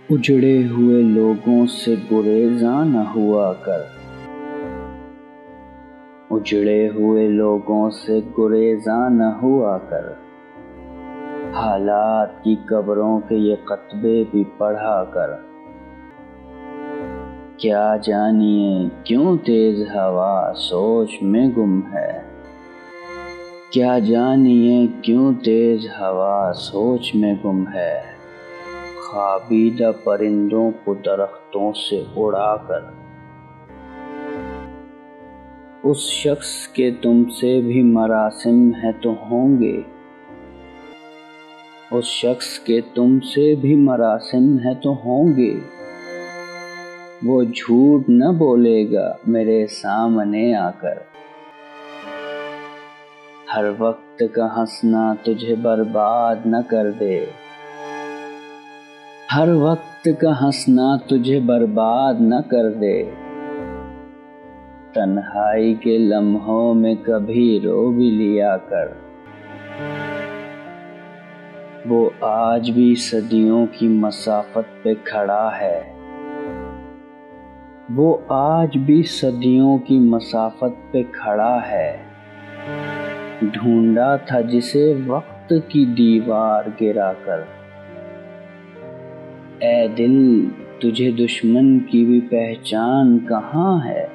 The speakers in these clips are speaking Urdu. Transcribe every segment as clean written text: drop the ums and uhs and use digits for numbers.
اجڑے ہوئے لوگوں سے گریزاں نہ ہوا کر، اجڑے ہوئے لوگوں سے گریزاں نہ ہوا کر، حالات کی قبروں کے یہ خطبے بھی پڑھا کر۔ کیا جانیے کیوں تیز ہوا سوچ میں گم ہے، کیا جانیے کیوں تیز ہوا سوچ میں گم ہے، خوابیدہ پرندوں کو درختوں سے اڑا کر۔ اس شخص کے تم سے بھی مراسم ہے تو ہوں گے، اس شخص کے تم سے بھی مراسم ہے تو ہوں گے، وہ جھوٹ نہ بولے گا میرے سامنے آ کر۔ ہر وقت کا ہنسنا تجھے برباد نہ کر دے، ہر وقت کا ہنسنا تجھے برباد نہ کر دے، تنہائی کے لمحوں میں کبھی رو بھی لیا کر۔ وہ آج بھی صدیوں کی مسافت پہ کھڑا ہے، وہ آج بھی صدیوں کی مسافت پہ کھڑا ہے، ڈھونڈا تھا جسے وقت کی دیوار گرا کر۔ اے دل تجھے دشمن کی بھی پہچان کہاں ہے،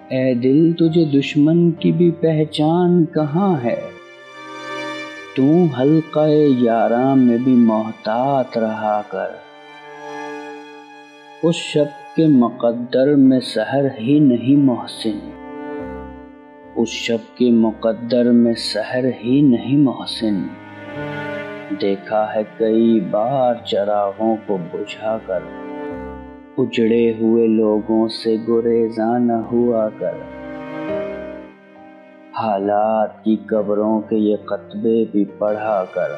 اے دل تجھے دشمن کی بھی پہچان کہاں ہے، تو حلقہ یاراں میں بھی محتاط رہا کر۔ اس شب کے مقدر میں سحر ہی نہیں محسن، اس شب کے مقدر میں سحر ہی نہیں محسن، دیکھا ہے کئی بار چراغوں کو بجھا کر۔ اجڑے ہوئے لوگوں سے گریزاں نہ ہوا کر، حالات کی قبروں کے یہ خطبے بھی پڑھا کر۔